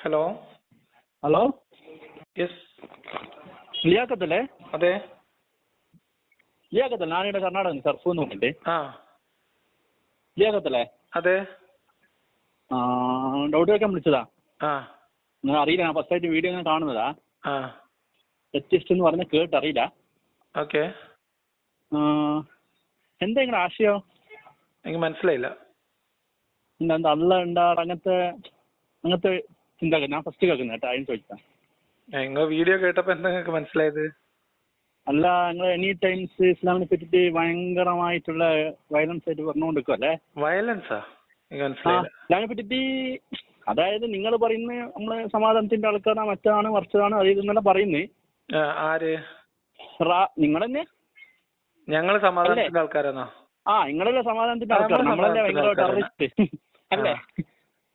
Hello hello yes ലിയാക്കത്തല്ലേ? അതെ ലിയാക്കത്തല്ലേ? ഞാനിവിടെ Karnataka surf നോക്കിണ്ട്. ആ ലിയാക്കത്തല്ലേ? അതെ ഡൗട്ട് വയ്ക്കാൻ വിളിച്ചതാ. ആ നിങ്ങൾ അറിയില്ല, ഞാൻ ഫസ്റ്റ് ആയിട്ട് വീഡിയോ ഞാൻ കാണുന്നതാ. ആ തെറ്റിസ്റ്റ് എന്ന് പറഞ്ഞ കേട്ടറിയില്ല. ഓക്കെ. എന്താ നിങ്ങളുടെ ആശയം? എനിക്ക് മനസ്സിലായില്ല. എന്താ അള്ള ഉണ്ടാറ് അങ്ങനത്തെ ചിന്ത ഞാൻ ഫസ്റ്റ് കേൾക്കുന്നത് കേട്ടോ, അതിന് ചോദിച്ചാ. നിങ്ങൾ വീഡിയോ കേട്ടപ്പോ എന്താ നിങ്ങൾക്ക് മനസ്സിലായത്? അല്ല, നിങ്ങൾ എനി ടൈംസ് ഇസ്ലാമിനെ പറ്റിയിട്ട് ഭയങ്കരമായിട്ടുള്ള വയലൻസ് ആയിട്ട് പറഞ്ഞുകൊണ്ടിരിക്കും അല്ലേ? വയലൻസാ? എനിക്ക് മനസ്സിലായില്ല. ഇസ്ലാമിനെ പറ്റിയിട്ട് അതായത് നിങ്ങൾ പറയുന്നത് നമ്മള് സമാധാനത്തിന്റെ ആൾക്കാരാ, മറ്റാണ് മറിച്ചതാണ്, അത് ഇതെന്നെല്ലാം പറയുന്നത്. ആര്? നിങ്ങൾ തന്നെ. ഞങ്ങള് സമാധാനത്തിന്റെ ആൾക്കാരാണോ? നിങ്ങളല്ലേ സമാധാനത്തിന്റെ ആൾക്കാർ, നമ്മളല്ലേ ഭയങ്കര ടെററിസ്റ്റ് അല്ലേ?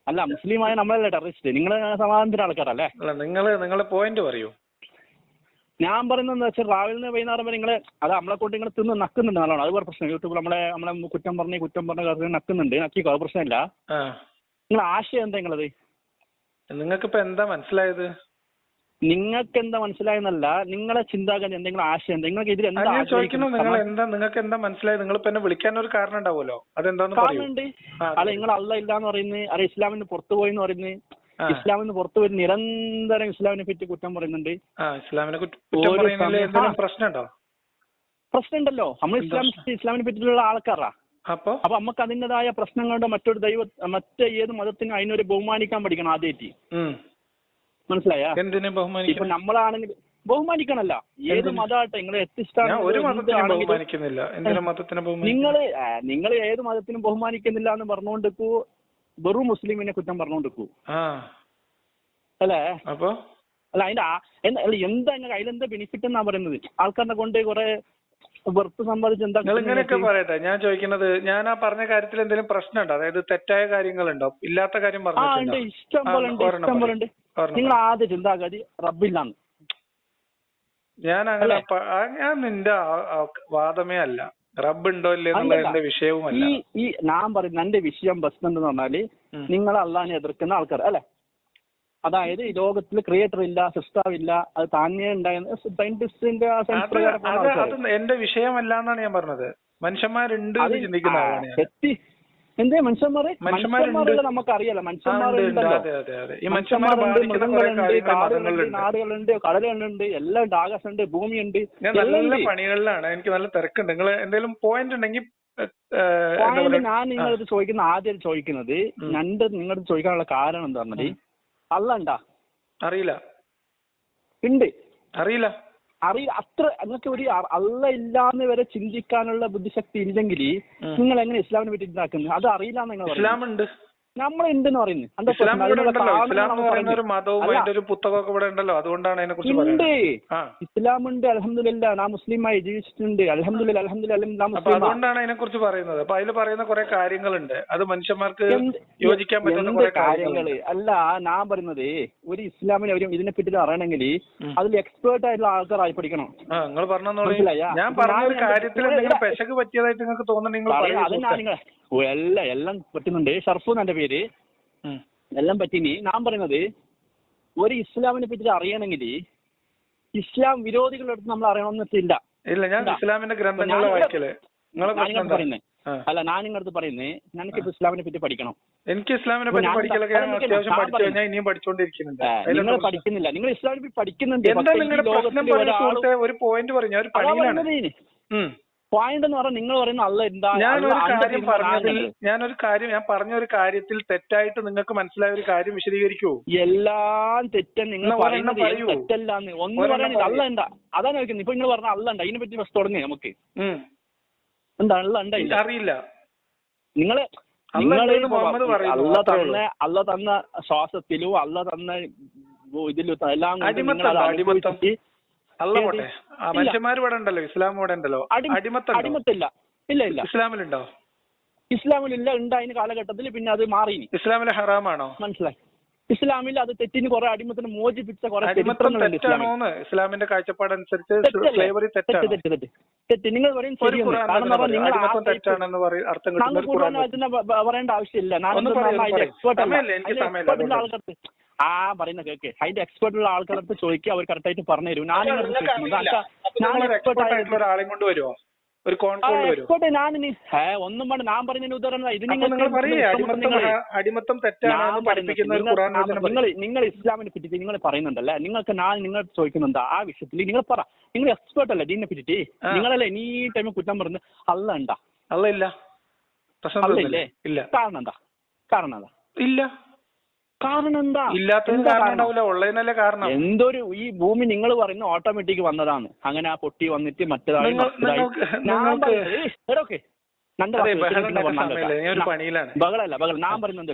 അല്ല, മുസ്ലിമായ നമ്മളല്ലേ ടെററിസ്റ്റ്, നിങ്ങൾ സമാധാനത്തിന്റെ ആൾക്കാരല്ലേ? അല്ല, നിങ്ങളെ പോയിന്റ് പറയൂ. ഞാൻ പറയുന്നത് എന്താ വെച്ചാൽ, രാവിലെ നിന്ന് വൈകുന്നേരം വരെ നിങ്ങള് അത് നമ്മളെ കൊണ്ട് നിങ്ങൾ തിന്ന് നക്കുന്നുണ്ട് നല്ലോണം. അത് വേറെ പ്രശ്നം. യൂട്യൂബിൽ നമ്മളെ കുറ്റം പറഞ്ഞ കാര്യം നക്കുന്നുണ്ട്, നക്കിക്കോ, അത് പ്രശ്നമില്ല. നിങ്ങൾ ആശയം എന്താ നിങ്ങളത്? നിങ്ങൾക്കിപ്പോ എന്താ മനസ്സിലായത്? നിങ്ങൾക്ക് എന്താ മനസ്സിലായെന്നല്ല, നിങ്ങളെ ചിന്താഗതി എന്തെങ്കിലും ആശയം എന്താ? നിങ്ങൾക്ക് ഇതിൽ എന്താ നിങ്ങൾക്ക് എന്താ മനസ്സിലായത്? നിങ്ങളിപ്പോ എന്നെ വിളിക്കാൻ ഒരു കാരണം ഉണ്ടാവുമല്ലോ, അതെന്താന്ന് പറയൂ. കാരണമുണ്ട്. അല്ല, നിങ്ങൾ അല്ല ഇല്ലാന്ന് പറയുന്നത്, അല്ല ഇസ്ലാമിന് പുറത്തു പോയി എന്ന് പറയുന്നത്, ഇസ്ലാമിന് പുറത്തു പോയി നിരന്തരം ഇസ്ലാമിനെ പറ്റി കുറ്റം പറയുന്നുണ്ട്. ഇസ്ലാമിനെ പ്രശ്നമുണ്ടോ? പ്രശ്നമുണ്ടല്ലോ. നമ്മൾ ഇസ്ലാമിനെ പറ്റിയുള്ള ആൾക്കാരാ. അപ്പൊ നമുക്ക് അതിൻ്റെതായ പ്രശ്നങ്ങളുടെ മറ്റേത് മതത്തിനും അതിനൊരു ബഹുമാനിക്കാൻ പഠിക്കണം ആദ്യമായിട്ട്. മനസ്സിലായ? ഇപ്പൊ നമ്മളാണെങ്കിൽ ബഹുമാനിക്കണല്ല, ഏത് മതമാട്ടെ, നിങ്ങൾ നിങ്ങൾ ഏത് മതത്തിനും ബഹുമാനിക്കുന്നില്ല എന്ന് പറഞ്ഞുകൊണ്ടിരിക്കൂ, വെറും മുസ്ലിമിനെ കുറ്റം പറഞ്ഞുകൊണ്ടിരിക്കൂ അല്ലേ? അല്ല, എന്താ അതിലെന്താ ബെനിഫിറ്റ് എന്നാ പറയുന്നത്? ആൾക്കാരെ കൊണ്ട് കുറെ വെറുപ്പ് സമ്പാദിച്ച് എന്താ? ഇങ്ങനെയൊക്കെ പറയട്ടെ, ഞാൻ ചോദിക്കുന്നത്, ഞാൻ ആ പറഞ്ഞ കാര്യത്തിൽ എന്തെങ്കിലും പ്രശ്നമുണ്ടോ? അതായത് തെറ്റായ കാര്യങ്ങളുണ്ടോ? ഇല്ലാത്ത കാര്യം പറഞ്ഞിട്ടുണ്ടോ? ഇഷ്ടം പോലെ ഉണ്ട്. നിങ്ങൾ ആദ്യ ചിന്താഗതി റബ്ബില്ലാന്ന്. ഞാൻ നിന്റെ വാദമേ അല്ല. റബ്ബ് ഉണ്ടോ ഇല്ലേ എന്നുള്ള എന്റെ വിഷയവുമല്ല. ഞാൻ പറയുന്ന എന്റെ വിഷയം പ്രശ്നം എന്ന് പറഞ്ഞാല്, നിങ്ങൾ അള്ളാഹിനെ എതിർക്കുന്ന ആൾക്കാർ അല്ലെ? അതായത് ഈ ലോകത്തിൽ ക്രിയേറ്റർ ഇല്ല, സൃഷ്ടാവില്ല, അത് താനേ ഉണ്ടായെന്ന് സയന്റിസ്റ്റിന്റെ അത് എന്റെ വിഷയമല്ല എന്നാണ് ഞാൻ പറഞ്ഞത്. മനുഷ്യന്മാരുണ്ട് ചിന്തിക്കുന്ന ആളാണ് ഞാൻ. എന്തേ മനുഷ്യന്മാരുണ്ട്? നമുക്കറിയാലോ മനുഷ്യന്മാരുണ്ട്, മൃഗങ്ങളുണ്ട്, കാടുകളുണ്ട്, നാടുകളുണ്ട്, കടലുകളുണ്ട്, എല്ലാം ഉണ്ട്, ആകാശമുണ്ട്, ഭൂമിയുണ്ട്. നല്ല പണികളിലാണ്, എനിക്ക് നല്ല തിരക്കുണ്ട്. നിങ്ങൾ എന്തെങ്കിലും പോയിന്റ് ഉണ്ടെങ്കിൽ ഞാൻ നിങ്ങളത് ആദ്യം ചോദിക്കുന്നത് നിങ്ങളത് ചോദിക്കാനുള്ള കാരണം എന്താ പറഞ്ഞത്? അല്ല ഉണ്ടാ? അറിയില്ല. ഉണ്ട്? അറിയില്ല. അത്ര നിങ്ങൾക്ക് ഒരു അല്ല ഇല്ലാന്ന് വരെ ചിന്തിക്കാനുള്ള ബുദ്ധിശക്തി ഇല്ലെങ്കിൽ നിങ്ങൾ എങ്ങനെ ഇസ്ലാമിനെ പറ്റി ഇതാക്കുന്നത്? അത് അറിയില്ല നിങ്ങൾ. ഇസ്ലാമുണ്ട്, നമ്മളുണ്ടെന്ന് പറയുന്നത് ഇസ്ലാമുണ്ട്. അൽഹംദുലില്ലാഹ് ഞാൻ മുസ്ലിമായി ജീവിച്ചിട്ടുണ്ട്. അൽഹംദുലില്ലാഹ്. അതുകൊണ്ടാണ് അതിനെ കുറിച്ച് പറയുന്നത്. അപ്പൊ അതിൽ പറയുന്ന കുറെ കാര്യങ്ങളുണ്ട്, അത് മനുഷ്യന്മാർക്ക് യോജിക്കാൻ പറ്റുന്ന കുറെ കാര്യങ്ങള്. അല്ല, ഞാൻ പറയുന്നത് ഒരു ഇസ്ലാമിനെ ഇതിനെപ്പറ്റി അറിയണമെങ്കിൽ അതിൽ എക്സ്പേർട്ട് ആയിട്ടുള്ള ആൾക്കാരായി പഠിക്കണം. നിങ്ങൾ പറഞ്ഞോളൂ. ഞാൻ പറഞ്ഞ ഒരു കാര്യത്തിൽ എന്തെങ്കിലും പെശക് പറ്റിയതായിട്ട് നിങ്ങൾക്ക് തോന്നുന്നുണ്ടെങ്കിൽ എല്ലാം പറ്റുന്നുണ്ട്. ഷർഫു എന്റെ പേര്, എല്ലാം പറ്റിനി. ഞാൻ പറയുന്നത് ഒരു ഇസ്ലാമിനെ പറ്റി അറിയണമെങ്കിൽ ഇസ്ലാം വിരോധികളുടെ അടുത്ത് നമ്മൾ അറിയണമെന്നില്ല. ഞാൻ ഇസ്ലാമിന്റെ ഗ്രന്ഥങ്ങൾ വായിക്കല്. അല്ല, ഞാൻ നിങ്ങളടുത്ത് പറയുന്നത് ഞങ്ങൾക്ക് ഇസ്ലാമിനെ പറ്റി പഠിക്കണം. എനിക്ക് ഇസ്ലാമിനെ പറ്റി പഠിക്കലൊക്കെ അത്യാവശ്യം പഠിച്ചു കഴിഞ്ഞാൽ ഇനിയും പഠിച്ചോണ്ടിരിക്കുന്നുണ്ട്. നിങ്ങൾ പഠിക്കുന്നില്ല, നിങ്ങൾ ഇസ്ലാമിനെ പറ്റി പഠിക്കുന്നുണ്ട്. ഒരു പോയിന്റ് പറഞ്ഞു, ഒരു പണിയിലാണ്. പോയിന്റ് എന്ന് പറഞ്ഞാൽ നിങ്ങൾ പറയുന്ന അല്ല എന്താ? ഞാൻ പറഞ്ഞ ഒരു കാര്യത്തിൽ തെറ്റായിട്ട് നിങ്ങൾക്ക് മനസ്സിലായ ഒരു കാര്യം വിശദീകരിക്കൂ. എല്ലാം തെറ്റൻ നിങ്ങൾ പറയുന്നത് തെറ്റല്ലാന്ന് ഒന്ന് പറയുന്നത് അല്ല എന്താ? അതാണ് ചോദിക്കുന്നത്. ഇപ്പൊ നിങ്ങൾ പറഞ്ഞ അല്ല ഉണ്ട്, അതിനെ പറ്റി ബസ് തുടങ്ങി നമുക്ക് എന്താ അല്ല ഉണ്ടായില്ല? അറിയില്ല. നിങ്ങള് അല്ല തന്ന ശ്വാസത്തിലും അല്ല തന്ന ഇതിലും എല്ലാം അല്ല പോട്ടെ, മനുഷ്യന്മാർ ഇവിടെ ഉണ്ടല്ലോ, ഇസ്ലാം ഇവിടെ ഉണ്ടല്ലോ. അടിമത്തില്ല. ഇല്ല. ഇസ്ലാമിലുണ്ടോ? ഇസ്ലാമിലില്ല. ഉണ്ടായിരുന്ന കാലഘട്ടത്തിൽ പിന്നെ അത് മാറി. ഇസ്ലാമിൽ ഹറാമാണോ? മനസ്സിലായി. ഇസ്ലാമിൽ അത് തെറ്റിന് കുറെ അടിമത്തിന് മോചിപ്പിച്ച കുറെ ഇസ്ലാമിന്റെ കാഴ്ചപ്പാടനുസരിച്ച് തെറ്റ് നിങ്ങൾ പറയും പറയേണ്ട ആവശ്യമില്ല. ആൾക്കാർക്ക് ആ പറയുന്ന കേക്ക് അതിന്റെ എക്സ്പെർട്ട് ഉള്ള ആൾക്കാരടുത്ത് ചോദിക്കുക, അവർ കറക്റ്റ് ആയിട്ട് പറഞ്ഞു തരും. ഞാൻ ഒരാളെയും കൊണ്ട് വരുമോ? ഒരു എക്സ്പെർട്ട് ഞാൻ ഒന്നും വേണ്ട, ഞാൻ പറഞ്ഞതിന് ഉദാഹരണം ഇത് അടിമത്തം നിങ്ങൾ ഇസ്ലാമിനെ പറ്റിട്ട് നിങ്ങൾ പറയുന്നുണ്ടല്ലേ, നിങ്ങൾക്ക് ഞാൻ നിങ്ങൾ ചോദിക്കുന്നുണ്ട് ആ വിഷയത്തിൽ നിങ്ങൾ പറ. നിങ്ങൾ എക്സ്പെർട്ട് അല്ലേ ദീനിനെ പറ്റിട്ട്, നിങ്ങളല്ലേ എനീ ടൈം കുറ്റം പറഞ്ഞ് അല്ല ഉണ്ടാ അല്ല ഇല്ല അല്ലേ? കാരണം എന്താ? കാരണം എന്താ? ഇല്ല കാരണം എന്താ? കാരണം എന്തൊരു ഈ ഭൂമി നിങ്ങൾ പറയുന്ന ഓട്ടോമാറ്റിക് വന്നതാണ്, അങ്ങനെ ആ പൊട്ടി വന്നിട്ട് മറ്റേതായി ബഹളല്ല ബഹളം. ഞാൻ പറയുന്നത്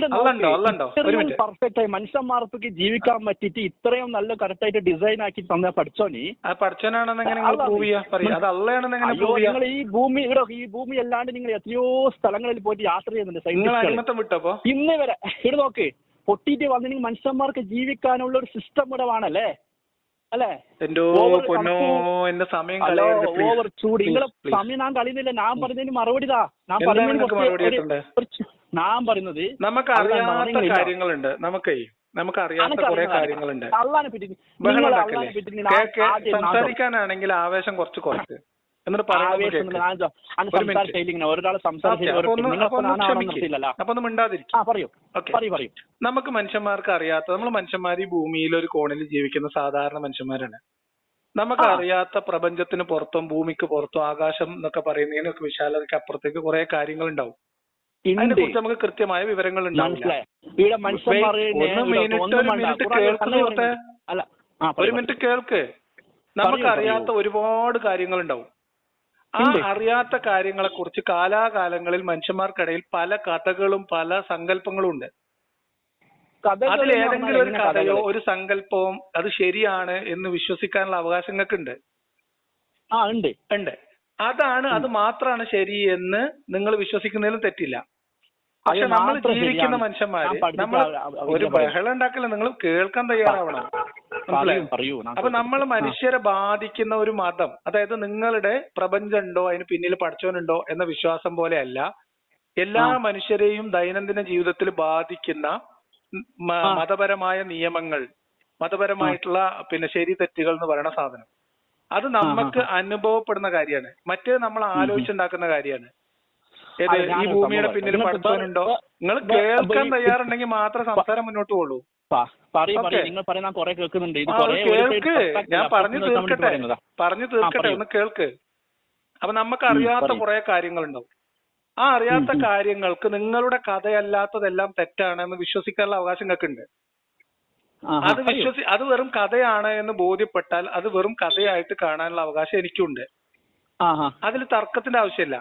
എന്താ വെച്ചിട്ടുണ്ടെങ്കിൽ പെർഫെക്റ്റ് ആയി മനുഷ്യന്മാർക്ക് ജീവിക്കാൻ പറ്റിയിട്ട് ഇത്രയും നല്ല കറക്റ്റ് ആയിട്ട് ഡിസൈൻ ആക്കി തന്ന പഠിച്ചോനി നിങ്ങൾ ഈ ഭൂമി ഈ ഭൂമി അല്ലാണ്ട് നിങ്ങൾ എത്രയോ സ്ഥലങ്ങളിൽ പോയിട്ട് യാത്ര ചെയ്യുന്നുണ്ട് ഇന്ന് വരെ. ഇവിടെ നോക്ക്, പൊട്ടിയിട്ട് വന്നിട്ട് മനുഷ്യന്മാർക്ക് ജീവിക്കാനുള്ള ഒരു സിസ്റ്റം ഇവിടെ വേണല്ലേ, അല്ലേ? ഓവർ ചൂട് നിങ്ങളെ സമയം ഞാൻ കളയുന്നില്ല. ഞാൻ പറഞ്ഞതിന് മറുപടിതാ. ഞാൻ പറയുന്നത് നമുക്ക് അറിയാത്ത കാര്യങ്ങളുണ്ട്. നമുക്ക് അറിയാത്ത കുറെ കാര്യങ്ങളുണ്ട്. സംസാരിക്കാനാണെങ്കിൽ ആവേശം കുറച്ച് എന്നിട്ട് നമുക്ക് മനുഷ്യന്മാർക്ക് അറിയാത്ത, നമ്മൾ മനുഷ്യന്മാർ ഈ ഭൂമിയിൽ ഒരു കോണിൽ ജീവിക്കുന്ന സാധാരണ മനുഷ്യന്മാരാണ്. നമുക്ക് അറിയാത്ത പ്രപഞ്ചത്തിന് പുറത്തും ഭൂമിക്ക് പുറത്തും ആകാശം എന്നൊക്കെ പറയുന്നതിനൊക്കെ വിശാലതയ്ക്ക് അപ്പുറത്തേക്ക് കുറെ കാര്യങ്ങൾ ഉണ്ടാവും. അതിനെ കുറിച്ച് നമുക്ക് കൃത്യമായ വിവരങ്ങൾ ഉണ്ടാവില്ല. ഒരു മിനിറ്റ് കേൾക്ക്. നമുക്കറിയാത്ത ഒരുപാട് കാര്യങ്ങളുണ്ടാവും. ആ അറിയാത്ത കാര്യങ്ങളെ കുറിച്ച് കാലാകാലങ്ങളിൽ മനുഷ്യന്മാർക്കിടയിൽ പല കഥകളും പല സങ്കല്പങ്ങളും ഉണ്ട്. അതിലേതെങ്കിലും ഒരു കഥയോ ഒരു സങ്കല്പവും അത് ശരിയാണ് എന്ന് വിശ്വസിക്കാനുള്ള അവകാശം നിങ്ങൾക്കുണ്ട്. ഉണ്ട്. അത് മാത്രമാണ് ശരി എന്ന് നിങ്ങൾ വിശ്വസിക്കുന്നതിലും തെറ്റില്ല. പക്ഷെ നമ്മൾ ജീവിക്കുന്ന മനുഷ്യന്മാര് നമ്മൾ ഒരു ബഹളം ഉണ്ടാക്കില്ല, നിങ്ങൾ കേൾക്കാൻ തയ്യാറാവണം. മനസ്സിലായോ? അപ്പൊ നമ്മൾ മനുഷ്യരെ ബാധിക്കുന്ന ഒരു മതം, അതായത് നിങ്ങളുടെ പ്രപഞ്ചം ഉണ്ടോ അതിന് പിന്നിൽ പടച്ചവനുണ്ടോ എന്ന വിശ്വാസം പോലെയല്ല എല്ലാ മനുഷ്യരെയും ദൈനംദിന ജീവിതത്തിൽ ബാധിക്കുന്ന മതപരമായ നിയമങ്ങൾ, മതപരമായിട്ടുള്ള ശരി തെറ്റുകൾ എന്ന് പറയുന്ന സാധനം. അത് നമുക്ക് അനുഭവപ്പെടുന്ന കാര്യമാണ്. മറ്റേത് നമ്മൾ ആലോചിച്ചുണ്ടാക്കുന്ന കാര്യമാണ്. ഈ ഭൂമിയുടെ പിന്നിൽ പടച്ചവനുണ്ടോ? നിങ്ങൾ കേൾക്കാൻ തയ്യാറുണ്ടെങ്കിൽ മാത്രം സംസാരം മുന്നോട്ട് പോകുള്ളൂ. കേൾക്ക്, ഞാൻ പറഞ്ഞു തീർക്കട്ടെ ഒന്ന് കേൾക്ക്. അപ്പൊ നമുക്ക് അറിയാത്ത കുറെ കാര്യങ്ങളുണ്ടാവും. ആ അറിയാത്ത കാര്യങ്ങൾക്ക് നിങ്ങളുടെ കഥയല്ലാത്തതെല്ലാം തെറ്റാണ് എന്ന് വിശ്വസിക്കാനുള്ള അവകാശം നിങ്ങൾക്കുണ്ട്. അത് വെറും കഥയാണ് എന്ന് ബോധ്യപ്പെട്ടാൽ അത് വെറും കഥയായിട്ട് കാണാനുള്ള അവകാശം എനിക്കുണ്ട്. അതിൽ തർക്കത്തിന്റെ ആവശ്യമില്ല.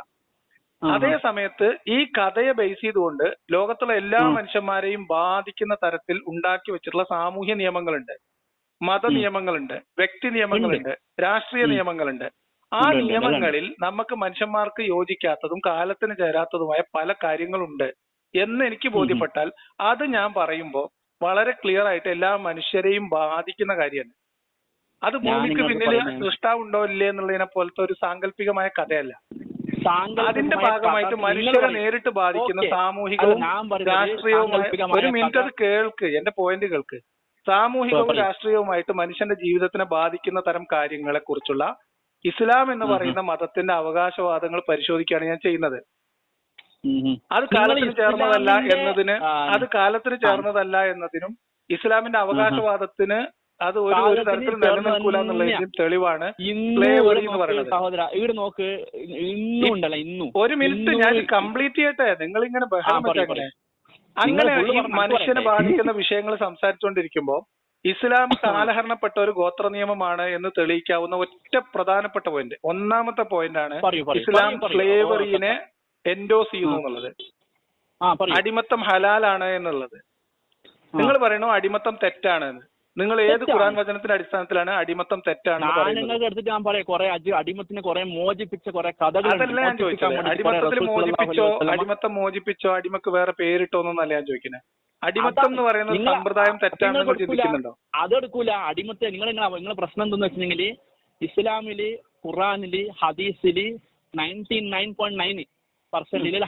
അതേ സമയത്ത് ഈ കഥയെ ബേസ് ചെയ്തുകൊണ്ട് ലോകത്തുള്ള എല്ലാ മനുഷ്യന്മാരെയും ബാധിക്കുന്ന തരത്തിൽ ഉണ്ടാക്കി വെച്ചിട്ടുള്ള സാമൂഹ്യ നിയമങ്ങളുണ്ട്, മത നിയമങ്ങളുണ്ട്, വ്യക്തി നിയമങ്ങളുണ്ട്, രാഷ്ട്രീയ നിയമങ്ങളുണ്ട്. ആ നിയമങ്ങളിൽ നമുക്ക് മനുഷ്യന്മാർക്ക് യോജിക്കാത്തതും കാലത്തിന് ചേരാത്തതുമായ പല കാര്യങ്ങളുണ്ട് എന്ന് എനിക്ക് ബോധ്യപ്പെട്ടാൽ അത് ഞാൻ പറയുമ്പോൾ വളരെ ക്ലിയർ ആയിട്ട് എല്ലാ മനുഷ്യരെയും ബാധിക്കുന്ന കാര്യമാണ്. അത് ഭൂമിക്ക് പിന്നിൽ സൃഷ്ടാവുണ്ടോ ഇല്ലേ എന്നുള്ളതിനെ പോലത്തെ ഒരു സാങ്കല്പികമായ കഥയല്ല. അതിന്റെ ഭാഗമായിട്ട് മനുഷ്യരെ നേരിട്ട് ബാധിക്കുന്ന സാമൂഹികവും രാഷ്ട്രീയവുമായ, ഒരു മിനിറ്റ് അത് കേൾക്ക്, എന്റെ പോയിന്റ് കേൾക്ക്. സാമൂഹികവും രാഷ്ട്രീയവുമായിട്ട് മനുഷ്യന്റെ ജീവിതത്തിനെ ബാധിക്കുന്ന തരം കാര്യങ്ങളെ കുറിച്ചുള്ള ഇസ്ലാം എന്ന് പറയുന്ന മതത്തിന്റെ അവകാശവാദങ്ങൾ പരിശോധിക്കുകയാണ് ഞാൻ ചെയ്യുന്നത്. അത് കാലത്തിന് ചേർന്നതല്ല എന്നതിനും ഇസ്ലാമിന്റെ അവകാശവാദത്തിന് അത് ഒരു തരത്തിലും നിലനിൽക്കൂല എന്നുള്ളതിനും തെളിവാണ് സ്ലേവറി എന്ന് പറയുന്നത്. ഒരു മിനിറ്റ് ഞാൻ കംപ്ലീറ്റ് ചെയ്യട്ടെ. നിങ്ങൾ ഇങ്ങനെ ബഹളം വെച്ചങ്ങനെ അങ്ങനെ ഈ മനുഷ്യനെ ബാധിക്കുന്ന വിഷയങ്ങൾ സംസാരിച്ചുകൊണ്ടിരിക്കുമ്പോൾ ഇസ്ലാം കാലഹരണപ്പെട്ട ഒരു ഗോത്ര നിയമമാണ് എന്ന് തെളിയിക്കാവുന്ന ഒറ്റ പ്രധാനപ്പെട്ട പോയിന്റ്, ഒന്നാമത്തെ പോയിന്റ് ആണ് ഇസ്ലാം സ്ലേവറിനെ എൻഡോസ് ചെയ്യുന്നു എന്നുള്ളത്. അടിമത്തം ഹലാലാണ് എന്നുള്ളത്. നിങ്ങൾ പറയണു അടിമത്തം തെറ്റാണെന്ന്. നിങ്ങൾ ഏത് ഖുർആൻ വചനത്തിന്റെ അടിസ്ഥാനത്തിലാണ് അടിമത്തം തെറ്റാണെന്ന് പറയുന്നത്? അതല്ല ഞാൻ ചോദിച്ചത്. അടിമത്തത്തിൽ അടിമത്തം മോചിപ്പിച്ചോ അടിമക്ക് വേറെ പേരിട്ടോന്നല്ല ഞാൻ ചോദിക്കുന്നത്. അടിമത്തം എന്ന് പറയുന്ന സമ്പ്രദായം തെറ്റാണെന്ന് നിങ്ങൾ ചിന്തിക്കുന്നുണ്ടോ? അതെടുക്കൂല. അടിമത്തെ നിങ്ങളെ പ്രശ്നം എന്തെന്ന് വെച്ചിട്ടുണ്ടെങ്കിൽ ഇസ്ലാമില്, ഖുറാനില്, ഹദീസില് 99.9%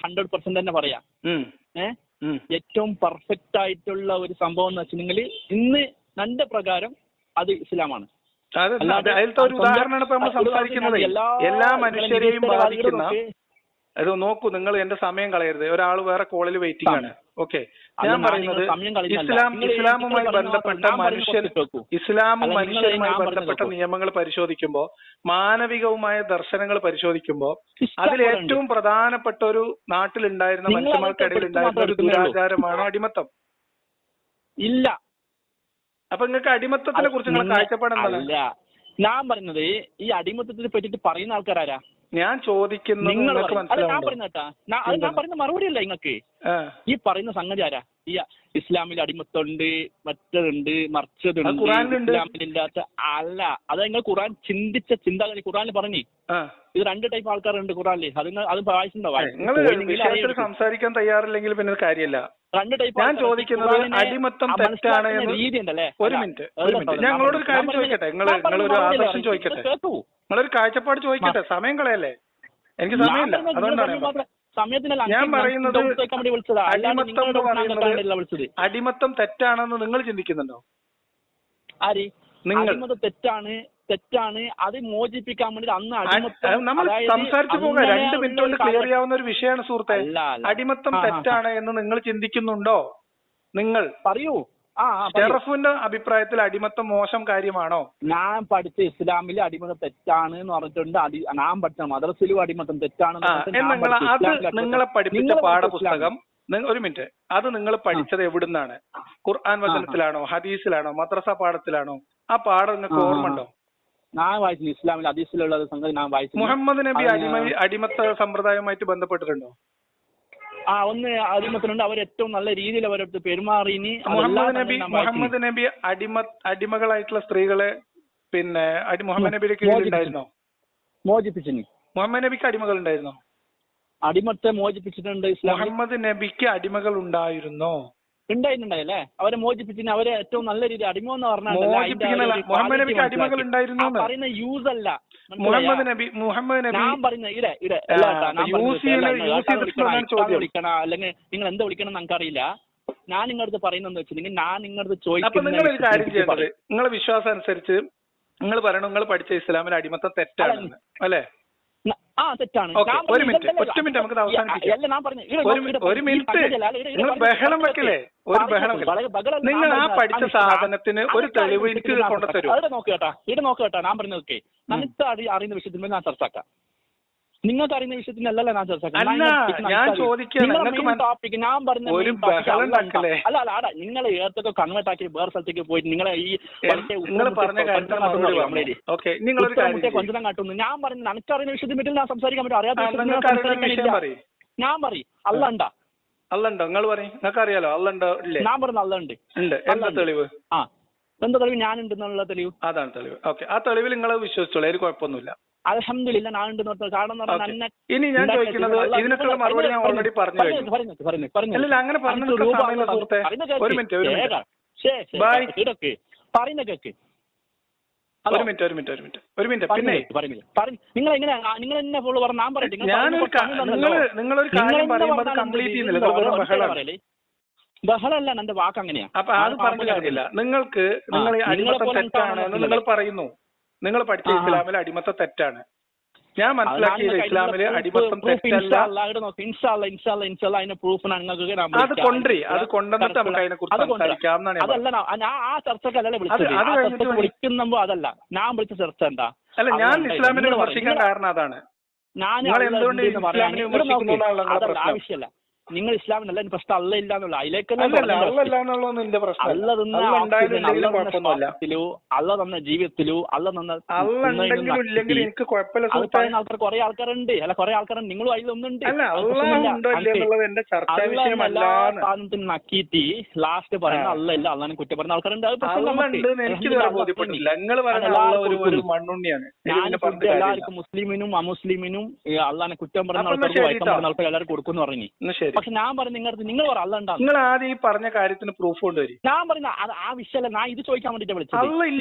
100% തന്നെ പറയാം. ഏറ്റവും പെർഫെക്റ്റ് ആയിട്ടുള്ള ഒരു സംഭവം എന്ന് വെച്ചിട്ടുണ്ടെങ്കിൽ ഇന്ന് എന്റെ പ്രകാരം അത് ഇസ്ലാമാണ്. അതിലത്തെ ഒരു ഉദാഹരണമാണ് ഇപ്പൊ നമ്മൾ സംസാരിക്കുന്നത്. എല്ലാ മനുഷ്യരെയും ബാധിക്കുന്ന, അത് നോക്കൂ, നിങ്ങൾ എന്റെ സമയം കളയരുത്. ഒരാൾ വേറെ കോളിൽ വെയിറ്റിംഗ് ആണ്. ഓക്കെ, ഞാൻ പറയുന്നത് ഇസ്ലാമുമായി ബന്ധപ്പെട്ട മനുഷ്യരുമായി ബന്ധപ്പെട്ട നിയമങ്ങൾ പരിശോധിക്കുമ്പോൾ, മാനവികവുമായ ദർശനങ്ങൾ പരിശോധിക്കുമ്പോൾ, അതിൽ ഏറ്റവും പ്രധാനപ്പെട്ട ഒരു നാട്ടിലുണ്ടായിരുന്ന മനുഷ്യന്മാർക്കിടയിൽ ഉണ്ടായിരുന്ന ഒരു ദുരാചാരമാണ് അടിമത്തം. ഇല്ല. അപ്പൊ നിങ്ങൾക്ക് അടിമത്തത്തിനെ കുറിച്ച് നിങ്ങൾ കാഴ്ചപ്പാട് എന്താണ്? ഞാൻ പറയുന്നത് ഈ അടിമത്തത്തിനെ പറ്റിട്ട് പറയുന്ന ആൾക്കാരാരാ? ഞാൻ ചോദിക്കുന്നത് ഞാൻ പറയുന്ന മറുപടി അല്ല നിങ്ങൾക്ക്. ഈ പറയുന്ന സംഗതി ആരാ? ഈ ഇസ്ലാമിൽ അടിമത്തമുണ്ട്, മറ്റതുണ്ട്, മറിച്ചതുണ്ട്, ഇസ്ലാമിലില്ലാത്ത അല്ല. അത് നിങ്ങൾ ഖുർആൻ ചിന്തിച്ച ചിന്താഗതി ഖുർആനിൽ പറഞ്ഞു. ഇത് 2 ടൈപ്പ് ആൾക്കാരുണ്ട് ഖുർആനിൽ. അത് വായിച്ചിട്ടുണ്ടോ? സംസാരിക്കാൻ തയ്യാറില്ലെങ്കിൽ പിന്നെ കാര്യമില്ല. 2 ടൈപ്പ്. ഞാൻ ചോദിക്കുന്നത് അടിമത്തം തെറ്റാണ് എന്ന്. രീതി ഉണ്ടല്ലേ? ഒരു മിനിറ്റ്, ഞങ്ങളോടൊരു കാര്യം ചോദിക്കട്ടെ. നിങ്ങളൊരു ആദർശം ചോദിക്കട്ടെ, നിങ്ങളൊരു കാഴ്ചപ്പാട് ചോദിക്കട്ടെ. സമയം കളയല്ലേ? എനിക്ക് സമയമില്ല, അതുകൊണ്ടാണ് ഞാൻ പറയുന്നത്. അടിമത്തം തെറ്റാണെന്ന് നിങ്ങൾ ചിന്തിക്കുന്നുണ്ടോ? ആര്? നിങ്ങൾ തെറ്റാണ് അത് മോചിപ്പിക്കാൻ വേണ്ടി അന്ന് നമ്മൾ സംസാരിച്ചു പോകാം. 2 മിനിറ്റ് കൊണ്ട് ക്ലിയർ ചെയ്യാവുന്ന ഒരു വിഷയമാണ് സുഹൃത്തെ. അടിമത്തം തെറ്റാണ് എന്ന് നിങ്ങൾ ചിന്തിക്കുന്നുണ്ടോ? നിങ്ങൾ പറയൂ. ഷെറഫിന്റെ അഭിപ്രായത്തിൽ അടിമത്തം മോശം കാര്യമാണോ? ഞാൻ പഠിച്ച ഇസ്ലാമിൽ അടിമത്തം തെറ്റാണ് എന്ന് പറഞ്ഞിട്ടുണ്ട്. ഞാൻ പഠിച്ച മദ്രസയിലും അടിമത്തം തെറ്റാണ്. നിങ്ങളെ പഠിപ്പിച്ച പാഠപുസ്തകം, ഒരു മിനിറ്റ്, അത് നിങ്ങൾ പഠിച്ചത് എവിടുന്നാണ്? ഖുർആൻ വചനത്തിലാണോ, ഹദീസിലാണോ, മദ്രസ പാഠത്തിലാണോ? ആ പാഠം നിങ്ങൾക്ക് ഓർമ്മ ഉണ്ടോ? ഞാൻ വായിച്ചു ഇസ്ലാമിൽ ഹദീസിലുള്ള സംഗതി ഞാൻ വായിച്ചു. മുഹമ്മദ് നബി അടിമത്ത സമ്പ്രദായവുമായിട്ട് ബന്ധപ്പെട്ടിട്ടുണ്ടോ? ഒന്ന് അടിമത്തിനുണ്ട്. അവർ ഏറ്റവും നല്ല രീതിയിൽ അവരടുത്ത് പെരുമാറിനി. മുഹമ്മദ് നബി അടിമകളായിട്ടുള്ള സ്ത്രീകളെ പിന്നെ മുഹമ്മദ് നബിയുടെ കീഴിലുണ്ടായിരുന്നോ? മോചിപ്പിച്ചു. മുഹമ്മദ് നബിക്ക് അടിമകൾ ഉണ്ടായിരുന്നോ? അടിമത്തെ മോചിപ്പിച്ചിട്ടുണ്ട്. മുഹമ്മദ് നബിക്ക് അടിമകൾ ഉണ്ടായിരുന്നോ? ഉണ്ടായിരുന്നുണ്ടായല്ലേ? അവരെ മോചിപ്പിച്ചിന്. അവരെ ഏറ്റവും നല്ല രീതി അടിമ എന്ന് പറഞ്ഞാൽ മുഹമ്മദ് നബിക്ക് അടിമകൾ ഉണ്ടായിരുന്നു പറയുന്ന യൂസ് അല്ല. മുഹമ്മദ് നബി ഞാൻ പറയുന്ന വിളിക്കണം അല്ലെങ്കിൽ നിങ്ങൾ എന്താ വിളിക്കണം എന്ന് നമുക്കറിയില്ല. ഞാൻ നിങ്ങളടുത്ത് പറയുന്നതെന്ന് വെച്ചിട്ടുണ്ടെങ്കിൽ ഞാൻ നിങ്ങളടുത്ത് ചോദിക്കുന്നത് നിങ്ങളെ വിശ്വാസം അനുസരിച്ച് നിങ്ങൾ പറയണം നിങ്ങൾ പഠിച്ച ഇസ്ലാമിൽ അടിമത്തം തെറ്റാണ് അല്ലേ? തെറ്റാണ്. ഒരു മിനിറ്റ് നമുക്ക് അവസാനിപ്പിക്കാം. ഒരു മിനിറ്റ്, നിങ്ങൾ ബഹളം വെക്കലേ? ഒരു ബഹളം നിങ്ങൾ ആ പഠിച്ച സാധനത്തിന് ഒരു തെളിവ് എനിക്ക് കൊണ്ടുതരൂ. ഇവിടെ നോക്കേട്ടാ ഞാൻ പറഞ്ഞതൊക്കെ നമുക്ക് അറിയുന്ന വിഷയത്തിൽ ഞാൻ ചർച്ചാക്കാം. നിങ്ങൾക്ക് അറിയുന്ന വിഷയത്തിനല്ലല്ലോ ഞാൻ ചർച്ചാക്കാം. ഞാൻ ചോദിക്കുകയാണ്. ഞാൻ പറഞ്ഞ അല്ല നിങ്ങൾ ഏതൊക്കെ കൺവേർട്ട് ആക്കി വേറെ സ്ഥലത്തേക്ക് പോയിട്ട് നിങ്ങളെ ഈ കൊഞ്ചനം കാട്ടുന്നു. ഞാൻ പറഞ്ഞു എനിക്കറിയുന്ന വിഷയത്തിൽ പറ്റി ഞാൻ സംസാരിക്കാൻ പറ്റും. അറിയാത്ത ഞാൻ പറയും അല്ലണ്ടോ? നിങ്ങൾ പറയും. നിങ്ങൾക്ക് അറിയാലോ അല്ലുണ്ടോ? ഞാൻ പറഞ്ഞു അല്ലുണ്ട്. എന്താ തെളിവ്? എന്താ തെളിവ്? ഞാനുണ്ടെന്നുള്ള തെളിവ്. അതാണ് തെളിവ്. ഓക്കെ, ആ തെളിവിൽ നിങ്ങൾ വിശ്വസിച്ചോളൂ, അതിൽ കുഴപ്പമൊന്നുമില്ല. അൽഹംദുലില്ലാ ഞാൻ ഉണ്ടെന്ന്. കാരണം ഇനി ഞാൻ ചോദിക്കുന്നത് ഇതിനൊക്കെയുള്ള മറുപടി ഞാൻ ഓൾറെഡി പറഞ്ഞു കഴിഞ്ഞു. അല്ല അങ്ങനെ പറഞ്ഞു. ഒരു മിനിറ്റ് പറയുന്ന കേക്ക്. ഒരു മിനിറ്റ് പിന്നെ നിങ്ങൾ എങ്ങനെ നിങ്ങൾ എന്നെ ഫുള്ള് പറഞ്ഞു? ഞാൻ പറയട്ടെ. നിങ്ങളൊരു കാര്യം പറയുമ്പോൾ കംപ്ലീറ്റ് ചെയ്യുന്നില്ല. ബഹളല്ല എന്റെ വാക്ക് അങ്ങനെയാ. അപ്പൊ അത് പറഞ്ഞു കാര്യമില്ല. നിങ്ങൾക്ക് നിങ്ങൾ അടിമത്തം തെറ്റാണ് എന്ന് നിങ്ങൾ പറയുന്നു. നിങ്ങൾ പഠിച്ച ഇസ്ലാമിൽ അടിമത്തം തെറ്റാണ്. ഞാൻ മനസ്സിലാക്കിയത് ഇസ്ലാമില് അടിമത്തം തെറ്റല്ല. അത് കൊണ്ടുവന്നിട്ട് നമുക്ക് അതിനെ കുറിച്ച് സംസാരിക്കാം. അതല്ല ഞാൻ വിളിച്ച ചർച്ച എന്താ? അല്ല, ഞാൻ ഇസ്ലാമിനെ വിമർശിക്കാൻ കാരണം അതാണ്. ഞാൻ എന്തുകൊണ്ട് ഇസ്ലാമിനെ വിമർശിക്കുന്നുള്ള ആവശ്യമല്ല. നിങ്ങൾ ഇസ്ലാമിനല്ല പ്രശ്നം അല്ല ഇല്ല എന്നുള്ള അതിലേക്ക് അല്ല തന്ന ജീവിതത്തിലോ അല്ല തന്ന ആൾക്കാർ കുറെ ആൾക്കാരുണ്ട്. അല്ല കുറെ ആൾക്കാരുണ്ട്. നിങ്ങളും അതിലൊന്നുണ്ട്. സാധനത്തിന് നക്കീറ്റി ലാസ്റ്റ് പറയുന്ന അല്ല ഇല്ല അള്ളാനെ കുറ്റം പറയുന്ന ആൾക്കാരുണ്ട്. എല്ലാവർക്കും മുസ്ലിമിനും അമുസ്ലിമിനും അള്ളാനെ കുറ്റം പറയുന്ന ആൾക്കാർക്ക് വൈക്കം പറയുന്ന ആൾക്കാർ എല്ലാവരും കൊടുക്കുന്നു പറഞ്ഞു. പക്ഷെ ഞാൻ പറഞ്ഞു നിങ്ങൾ പറ അല്ല. നിങ്ങൾ ആദ്യം ഈ പറഞ്ഞ കാര്യത്തിന് പ്രൂഫ് കൊണ്ടുവരും. ഞാൻ പറഞ്ഞ ആ വിഷയമല്ല. ഞാൻ ഇത് ചോദിക്കാൻ വേണ്ടിട്ട് വിളിച്ചത്.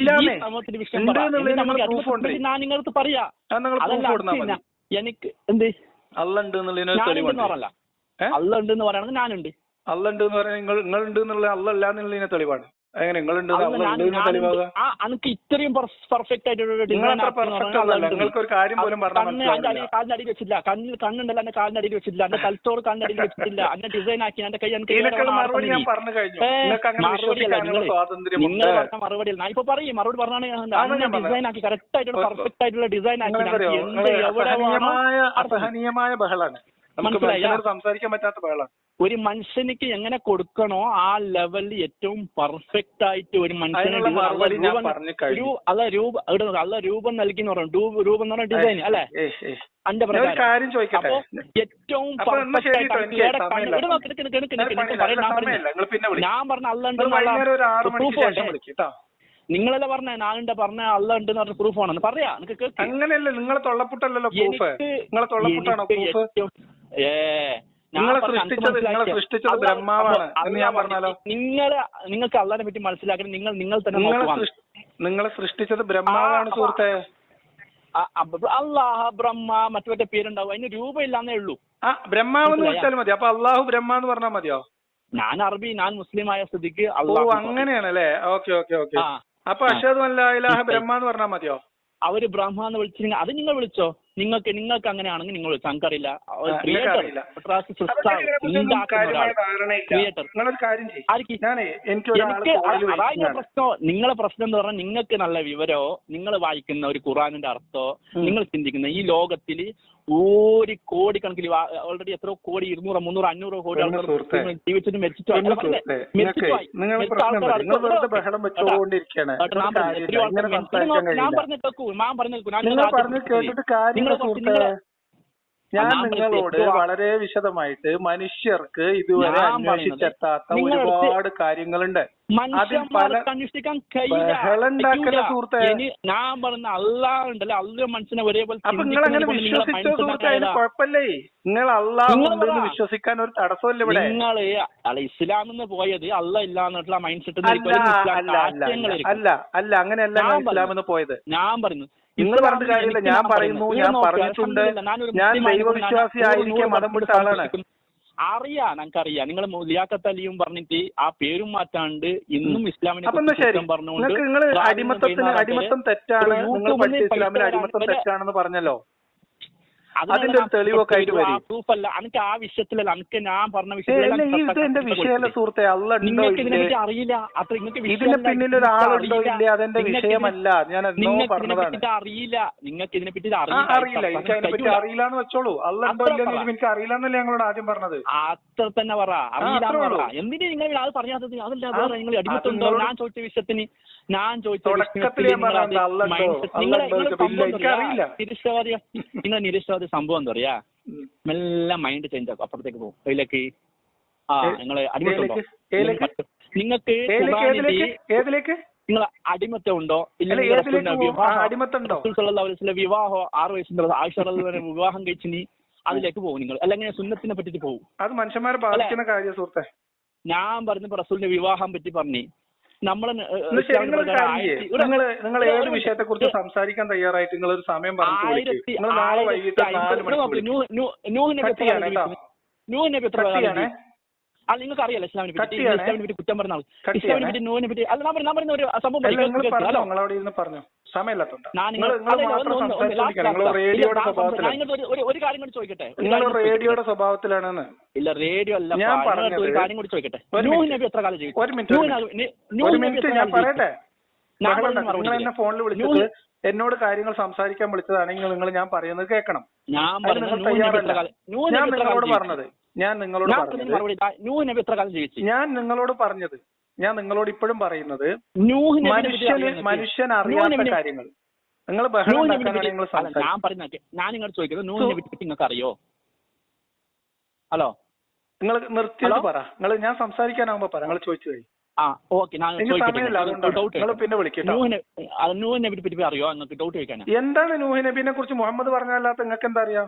സമൂഹത്തിന്റെ വിഷയം ഞാൻ നിങ്ങളടുത്ത് പറയാ. എനിക്ക് എന്ത് അല്ല ഉണ്ടെന്ന് അല്ല ഉണ്ടെന്ന് പറയണത് ഞാനുണ്ട്. അള്ള ഉണ്ട് എന്ന് പറയാൻ നിങ്ങൾ ഉണ്ട് എന്നുള്ള അള്ള അല്ല എന്നുള്ളതിനെ തെളിവാണ്. എങ്ങനെ നിങ്ങൾ ഉണ്ട് തെളിവാകുക? എനിക്ക് ഇത്രയും പെർഫെക്റ്റ് ആയിട്ടുള്ള നിങ്ങൾക്ക് ഒരു കാര്യം പോലും കാലിനടിയിൽ വെച്ചില്ല. കണ്ണുണ്ടല്ലോ എന്റെ കാലിനടിയിൽ വെച്ചില്ല. എന്റെ തലത്തോട് കാലിനടിയിൽ വെച്ചിട്ടില്ല. എന്നെ ഡിസൈൻ ആക്കി എന്റെ കൈ മറുപടി ഞാൻ പറഞ്ഞു കഴിഞ്ഞു. നിങ്ങൾ പറഞ്ഞ മറുപടി ഞാൻ ഇപ്പൊ പറയും. മറുപടി പറഞ്ഞാണ് ഡിസൈൻ ആക്കി കറക്റ്റ് ആയിട്ടുള്ള പെർഫെക്റ്റ് ആയിട്ടുള്ള ഡിസൈൻ ആക്കി. അസഹനീയമായ ബഹളാണ്, സംസാരിക്കാൻ പറ്റാത്ത ബഹളാണ്. ഒരു മനുഷ്യനിക്ക് എങ്ങനെ കൊടുക്കണോ ആ ലെവലിൽ ഏറ്റവും പെർഫെക്റ്റ് ആയിട്ട് ഒരു മനുഷ്യനെ രൂപം നൽകി എന്ന് പറഞ്ഞു. രൂപം എന്ന് പറഞ്ഞ ഡിസൈൻ അല്ലെ എന്റെ പ്രകാരം. അപ്പൊ ഏറ്റവും ഞാൻ പറഞ്ഞ അല്ലുണ്ട് പ്രൂഫ് വേണ്ടേ? നിങ്ങളല്ലേ പറഞ്ഞ നാളുണ്ട് പറഞ്ഞ അള്ള ഉണ്ട് എന്ന് പറഞ്ഞ പ്രൂഫ് ആണെന്ന് പറയാ. അങ്ങനെയല്ല, നിങ്ങളെ തൊള്ളപ്പുട്ടല്ലോ പ്രൂഫ്. നിങ്ങളെ തൊള്ളപ്പുട്ടാണോ പ്രൂഫ്? സൃഷ്ടിച്ചത് ബ്രഹ്മാവാണ് എന്ന് ഞാൻ പറഞ്ഞാലോ? നിങ്ങൾക്ക് അള്ളാനെ പറ്റി മനസ്സിലാക്കണം. നിങ്ങൾ തന്നെ നിങ്ങളെ സൃഷ്ടിച്ചത് ബ്രഹ്മാവാണ് സുഹൃത്തെ. അള്ളാഹ് ബ്രഹ്മ മറ്റു പേരുണ്ടാവും, അതിന് രൂപമില്ലാന്നേ ഉള്ളൂ. ബ്രഹ്മാവെന്ന് വിളിച്ചാൽ മതി. അപ്പൊ അള്ളാഹു ബ്രഹ്മ എന്ന് പറഞ്ഞാൽ മതിയോ? ഞാൻ അറബി, ഞാൻ മുസ്ലിം ആയ സ്ഥിതിക്ക് അങ്ങനെയാണല്ലേ? Okay okay okay. അപ്പൊ അഷ്ഹദു അൻ ലാ ഇലാഹ ബ്രഹ്മ എന്ന് പറഞ്ഞാൽ മതിയോ? അവര് ബ്രഹ്മ എന്ന് വിളിച്ചിരുന്ന അത് നിങ്ങൾ വിളിച്ചോ. നിങ്ങൾക്ക് അങ്ങനെയാണെങ്കിൽ നിങ്ങൾ വിളിച്ചോ. നമുക്കറിയില്ല. പ്രശ്നം നിങ്ങളെ പ്രശ്നം എന്ന് പറഞ്ഞാൽ നിങ്ങൾക്ക് നല്ല വിവരോ, നിങ്ങൾ വായിക്കുന്ന ഒരു ഖുറാനിന്റെ അർത്ഥോ, നിങ്ങൾ ചിന്തിക്കുന്ന ഈ ലോകത്തിൽ ഒരു കോടിക്കണക്കിന് ഓൾറെഡി എത്രയോ കോടി 200, 300, 500 കോടി ആൾക്കാർ ജീവിച്ചിട്ട് മരിച്ചിട്ടോ. ഞാൻ പറഞ്ഞു കേൾക്കൂ. ഞാൻ നിങ്ങളോട് വളരെ വിശദമായിട്ട് മനുഷ്യർക്ക് ഇതുവരെ അന്വേഷിച്ചെത്താത്ത ഒരുപാട് കാര്യങ്ങളുണ്ട്. അതിൽ പല ബഹളുണ്ടാക്കല സുഹൃത്തെ. ഞാൻ പറഞ്ഞ അള്ളാഹ് ഉണ്ടല്ലോ, അള്ളാഹ് മനുഷ്യനെ ഒരേപോലെ. അപ്പൊ നിങ്ങൾ അങ്ങനെ വിശ്വസിച്ചോ സുഹൃത്തെ? അതിന് കുഴപ്പമില്ലേ? നിങ്ങൾ അള്ളാഹ് ഉണ്ടെന്ന് വിശ്വസിക്കാൻ ഒരു തടസ്സമില്ല ഇവിടെ. നിങ്ങൾ ഇസ്ലാമിന്ന് പോയത് അള്ളാഹ് ഇല്ലാന്നുള്ള മൈൻഡ് സെറ്റ് അല്ല അങ്ങനെയല്ല ഇസ്ലാമിന്ന് പോയത്. ഞാൻ പറഞ്ഞു നിങ്ങൾ പറഞ്ഞ കാര്യമില്ല. ഞാൻ പറയുന്നു, ഞാൻ പറഞ്ഞിട്ടുണ്ട്, ഞാൻ ദൈവവിശ്വാസി ആയിരിക്കാൻ മതം വിട്ട ആളാണ്. അറിയാം, ഞങ്ങൾക്കറിയാം. നിങ്ങൾ ലിയാഖത്ത് അലിയും പറഞ്ഞിട്ട് ആ പേരും മാറ്റാണ്ട് ഇന്നും ഇസ്ലാമിനെ പറഞ്ഞുകൊണ്ട് അടിമത്തം തെറ്റാണ്, നിങ്ങൾ പഠിച്ച ഇസ്ലാമിൽ അടിമത്തം തെറ്റാണെന്ന് പറഞ്ഞല്ലോ. അതിന്റെ തെളിവൊക്കെ ആയിട്ട് വരും. പ്രൂഫല്ല എനിക്ക് ആ വിഷയത്തിലല്ല, എനിക്ക് ഞാൻ പറഞ്ഞ വിഷയത്തിന്റെ വിഷയമല്ല സുഹൃത്തെ. അള്ള അറിയില്ല. അത്ര ഇതിന് പിന്നിൽ ഒരാളുണ്ടോ ഇല്ലേ അതെന്റെ വിഷയമല്ല. ഞാൻ പറഞ്ഞതാണ്. അറിയില്ല, നിങ്ങൾക്ക് ഇതിനെ പറ്റി അറിയില്ല. എനിക്ക് അതിനെ പറ്റി അറിയില്ല എന്ന് വെച്ചോളൂ. അള്ള ഉണ്ടോ ഇല്ലെന്ന് എനിക്ക് അറിയില്ല എന്നല്ലേ ഞങ്ങളോട് ആദ്യം പറഞ്ഞത്. അത്ര തന്നെ പറ, അറിയില്ല. എന്തിനാ നിങ്ങൾ അത് പറയാത്തത്? അതല്ല നിങ്ങൾ അടിമത്തുണ്ടോ? ഞാൻ ചോദിച്ച വിഷയത്തിന് നിങ്ങൾ നിരീശ്വരവാദി സംഭവം എന്താ പറയാ, മെല്ലെ മൈൻഡ് ചേഞ്ച് ആക്കും, അപ്പുറത്തേക്ക് പോകും. അതിലേക്ക് നിങ്ങൾ അടിമത്തുണ്ടോ? നിങ്ങൾക്ക് നിങ്ങൾ അടിമത്തം ഉണ്ടോ ഇല്ലെങ്കിൽ വിവാഹം 6 വയസ്സിന്റെ ആയിഷ വിവാഹം കഴിച്ചിനി അതിലേക്ക് പോകും നിങ്ങൾ, അല്ലെങ്കിൽ സുന്നത്തിനെ പറ്റിട്ട് പോകും. അത് മനുഷ്യന്മാരെ ബാധിക്കുന്ന കാര്യം സുഹൃത്തെ. ഞാൻ പറഞ്ഞപ്പോ റസൂലിന്റെ വിവാഹം പറ്റി പറഞ്ഞു. നിങ്ങൾ ഏത് വിഷയത്തെ കുറിച്ച് സംസാരിക്കാൻ തയ്യാറായിട്ട് നിങ്ങൾ ഒരു സമയം പറഞ്ഞു. നാളെ വൈകിട്ട് 4 മണിക്ക് അത് നിങ്ങൾക്ക് അറിയാലോ ഇസ്ലാമിനെ പറ്റി കുറ്റം പറഞ്ഞ ആൾ. ഇസ്ലാമിനെ പറ്റി നൂഹിനെ പറ്റി അല്ല ഞാൻ പറയുന്ന ഒരു സംഭവം ഒരു കാര്യം കൂടി ചോദിക്കട്ടെ. റേഡിയോയുടെ സ്വഭാവത്തിലാണെന്ന്. ഇല്ല, റേഡിയോ അല്ല, ഞാൻ പറഞ്ഞ ഒരു കാര്യം കൂടി ചോദിക്കട്ടെ. നൂഹ് നബി എത്ര കാലം ജീവിച്ചു? ഞാൻ പറയട്ടെ. നിങ്ങൾ എന്നെ ഫോണിൽ വിളിച്ചിട്ട് എന്നോട് കാര്യങ്ങൾ സംസാരിക്കാൻ വിളിച്ചതാണെങ്കിൽ നിങ്ങൾ ഞാൻ പറയുന്നത് കേൾക്കണം. ഞാൻ നിങ്ങളോട് പറഞ്ഞത് ഞാൻ നിങ്ങളോട് പറഞ്ഞത് ഞാൻ നിങ്ങളോട് ഇപ്പോഴും പറയുന്നത് മനുഷ്യൻ അറിയാത്ത കാര്യങ്ങൾ നിങ്ങൾ ബഹളം ഉണ്ടാക്കാനാണ് നിങ്ങൾ സംസാരിക്കുന്നത്. ഞാൻ നിങ്ങളോട് ചോദിക്കുന്നത് നൂഹിനെ പറ്റി നിങ്ങൾക്ക് അറിയോ? ഹലോ, നിങ്ങൾ നിർത്തിയിട്ട് പറ. നിങ്ങൾ ഞാൻ സംസാരിക്കാനാകുമ്പോ പറ. നിങ്ങൾ ചോദിച്ചു കഴിഞ്ഞു. പിന്നെ വിളിക്കട്ടോ. നൂഹ് നബിയെ പറ്റി അറിയോ? നിങ്ങൾക്ക് ഡൗട്ട് ചോദിക്കാനാ. എന്താണ് നൂഹ് നബിനെ കുറിച്ച് മുഹമ്മദ് പറഞ്ഞല്ലാത്ത നിങ്ങൾക്ക് എന്താ അറിയാം?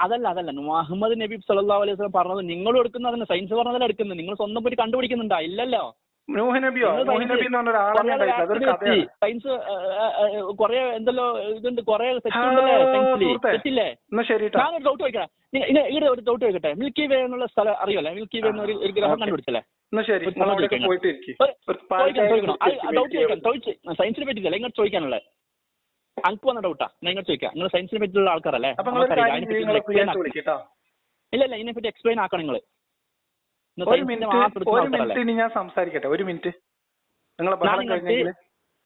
അതല്ല മുഹമ്മദ് നബി സല്ലല്ലാഹു അലൈഹി വസല്ലം പറഞ്ഞത് നിങ്ങൾ എടുക്കുന്നത്, സയൻസ് പറഞ്ഞതല്ല എടുക്കുന്നത്. നിങ്ങൾ സ്വന്തം പോയി കണ്ടുപിടിക്കുന്നുണ്ടോ? ഇല്ലല്ലോ. നൂഹ് നബി എന്ന് പറഞ്ഞ ഒരാളെ അതൊരു കഥയാണ്. സയൻസ് കൊറേ എന്തല്ലോ ഇതുണ്ട്, കൊറേ തെറ്റില്ലേ? ഞാനൊരു ഡൗട്ട് ചോദിക്കാം, ഇവിടെ ഒരു ഡൗട്ട് ചോദിക്കട്ടെ. മിൽക്കി വേ എന്നുള്ള സ്ഥലം അറിയാലോ? മിൽക്കി വേ എന്നൊരു ഗ്രഹം കണ്ടുപിടിച്ചല്ലേ? സയൻസിനെ പറ്റിയില്ല, ഇങ്ങോട്ട് ചോദിക്കാനുള്ളത്. അനക്ക് വന്ന ഡൗട്ടാ, ഞാൻ ഇങ്ങോട്ട് ചോദിക്കാം. നിങ്ങൾ സയൻസിനെ പറ്റിയുള്ള ആൾക്കാരല്ലേ? ഇല്ല ഇതിനെപ്പറ്റി എക്സ്പ്ലെയിൻ ആക്കണം നിങ്ങൾ. ഞാൻ സംസാരിക്കട്ടെ, ഒരു മിനിറ്റ്. ഞാൻ